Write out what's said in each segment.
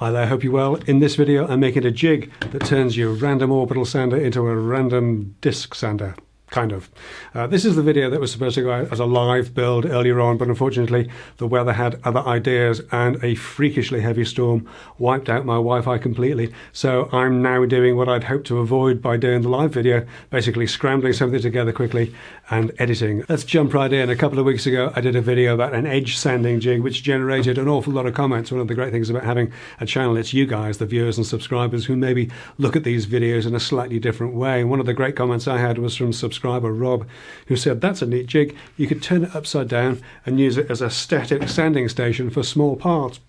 Hi there, hope you're well. In this video I'm making a jig that turns your random orbital sander into a random disc sander. Kind of. This is the video that was supposed to go out as a live build earlier on, but unfortunately the weather had other ideas and a freakishly heavy storm wiped out my Wi-Fi completely. So I'm now doing what I'd hoped to avoid by doing the live video, basically scrambling something together quickly and editing. Let's jump right in. A couple of weeks ago I did a video about an edge sanding jig which generated an awful lot of comments. One of the great things about having a channel, it's you guys, the viewers and subscribers, who maybe look at these videos in a slightly different way. And one of the great comments I had was from subscriber Rob, who said, "That's a neat jig. You could turn it upside down and use it as a static sanding station for small parts."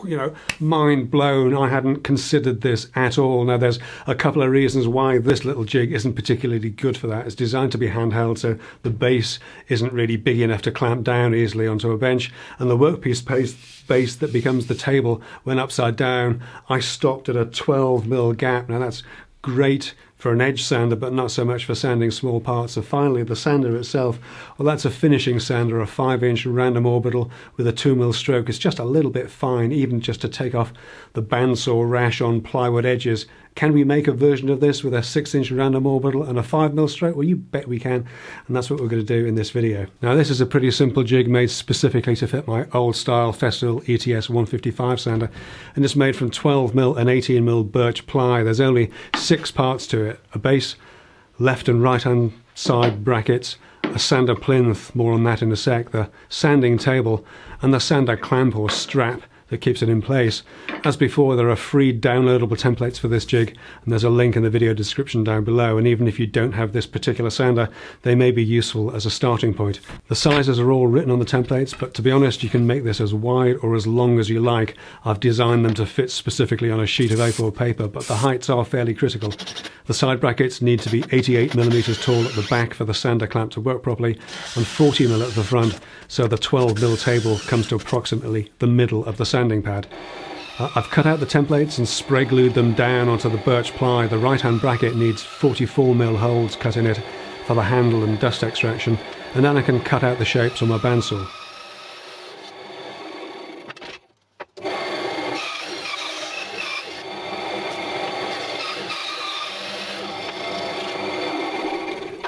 You know, mind blown. I hadn't considered this at all. Now there's a couple of reasons why this little jig isn't particularly good for that. It's designed to be handheld, so the base isn't really big enough to clamp down easily onto a bench, and the workpiece base that becomes the table when upside down, I stopped at a 12mm gap. Now that's great for an edge sander, but not so much for sanding small parts. And finally, the sander itself, well, that's a finishing sander, a 5-inch random orbital with a 2mm stroke. It's just a little bit fine, even just to take off the bandsaw rash on plywood edges. Can we make a version of this with a 6-inch random orbital and a 5mm stroke? Well, you bet we can, and that's what we're going to do in this video. Now, this is a pretty simple jig made specifically to fit my old-style Festool ETS 155 sander, and it's made from 12mm and 18mm birch ply. There's only 6 parts to it: a base, left and right-hand side brackets, a sander plinth, more on that in a sec, the sanding table, and the sander clamp or strap that keeps it in place. As before, there are free downloadable templates for this jig, and there's a link in the video description down below, and even if you don't have this particular sander, they may be useful as a starting point. The sizes are all written on the templates, but to be honest, you can make this as wide or as long as you like. I've designed them to fit specifically on a sheet of A4 paper, but the heights are fairly critical. The side brackets need to be 88mm tall at the back for the sander clamp to work properly, and 40mm at the front, so the 12mm table comes to approximately the middle of the sanding pad. I've cut out the templates and spray glued them down onto the birch ply. The right hand bracket needs 44mm holes cut in it for the handle and dust extraction, and then I can cut out the shapes on my bandsaw.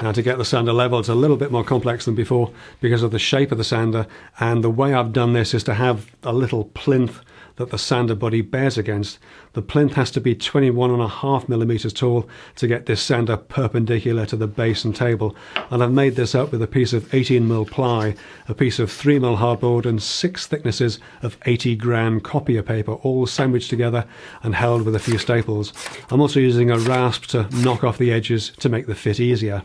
Now, to get the sander level, it's a little bit more complex than before because of the shape of the sander, and the way I've done this is to have a little plinth that the sander body bears against. The plinth has to be 21.5mm tall to get this sander perpendicular to the base and table, and I've made this up with a piece of 18mm ply, a piece of 3mm hardboard, and 6 thicknesses of 80-gram copier paper, all sandwiched together and held with a few staples. I'm also using a rasp to knock off the edges to make the fit easier.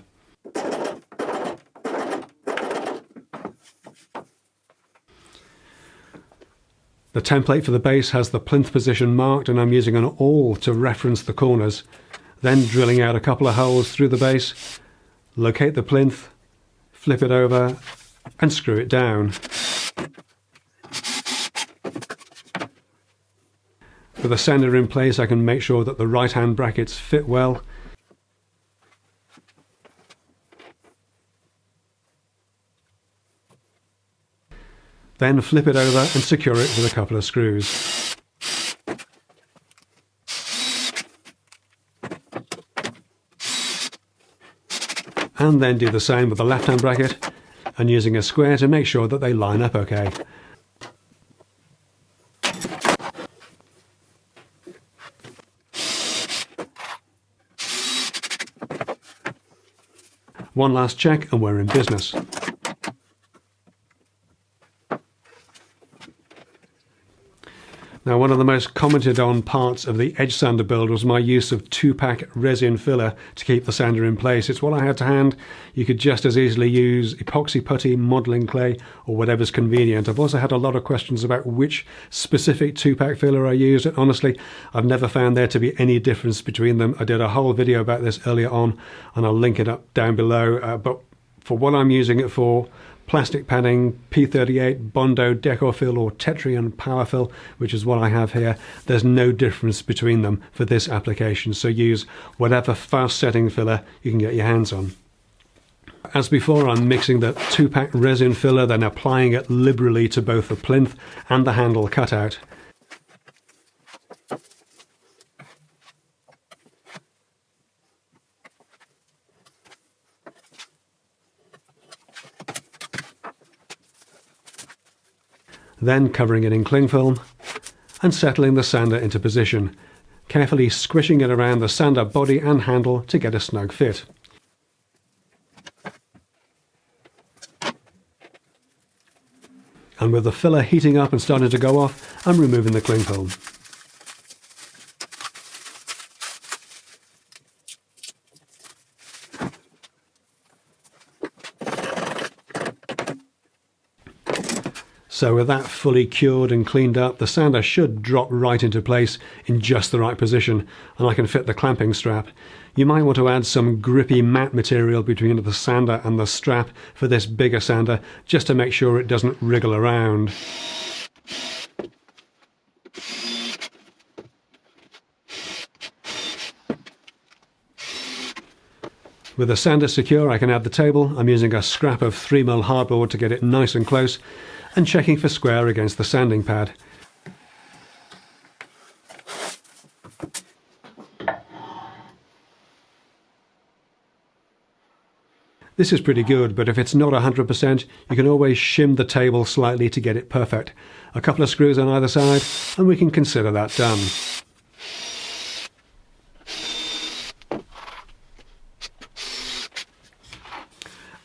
The template for the base has the plinth position marked, and I'm using an awl to reference the corners, then drilling out a couple of holes through the base, locate the plinth, flip it over and screw it down. With the sander in place, I can make sure that the right hand brackets fit well. Then flip it over and secure it with a couple of screws. And then do the same with the left-hand bracket, and using a square to make sure that they line up okay. One last check and we're in business. Now, one of the most commented on parts of the edge sander build was my use of 2-pack resin filler to keep the sander in place. It's what I had to hand. You could just as easily use epoxy putty, modelling clay, or whatever's convenient. I've also had a lot of questions about which specific 2-pack filler I used, and honestly, I've never found there to be any difference between them. I did a whole video about this earlier on, and I'll link it up down below, but for what I'm using it for, plastic padding, P38, Bondo, Decorfill or Tetrian Powerfill, which is what I have here, there's no difference between them for this application, so use whatever fast setting filler you can get your hands on. As before, I'm mixing the 2-pack resin filler, then applying it liberally to both the plinth and the handle cutout. then covering it in cling film and settling the sander into position, carefully squishing it around the sander body and handle to get a snug fit. And with the filler heating up and starting to go off, I'm removing the cling film. So with that fully cured and cleaned up, the sander should drop right into place in just the right position, and I can fit the clamping strap. You might want to add some grippy matte material between the sander and the strap for this bigger sander, just to make sure it doesn't wriggle around. With the sander secure, I can add the table. I'm using a scrap of 3mm hardboard to get it nice and close, and checking for square against the sanding pad. This is pretty good, but if it's not 100%, you can always shim the table slightly to get it perfect. A couple of screws on either side, and we can consider that done.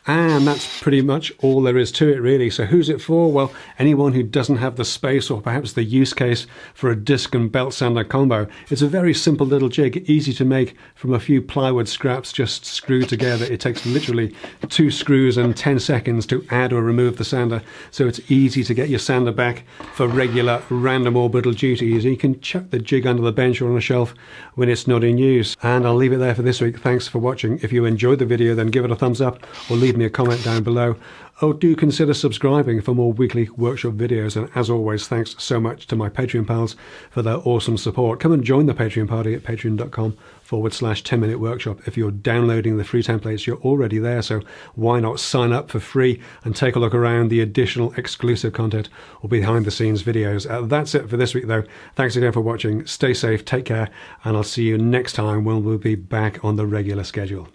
And that's pretty much all there is to it, really. So who's it for? Well, anyone who doesn't have the space or perhaps the use case for a disc and belt sander combo. It's a very simple little jig, easy to make from a few plywood scraps just screwed together. It takes literally 2 screws and 10 seconds to add or remove the sander. So it's easy to get your sander back for regular random orbital duties. You can chuck the jig under the bench or on a shelf when it's not in use. And I'll leave it there for this week. Thanks for watching. If you enjoyed the video, then give it a thumbs up or leave me a comment down below. Oh, do consider subscribing for more weekly workshop videos. And as always, thanks so much to my Patreon pals for their awesome support. Come and join the Patreon party at patreon.com/10minute workshop. If you're downloading the free templates, you're already there, so why not sign up for free and take a look around the additional exclusive content or behind the scenes videos. That's it for this week though. Thanks again for watching. Stay safe, take care, and I'll see you next time when we'll be back on the regular schedule.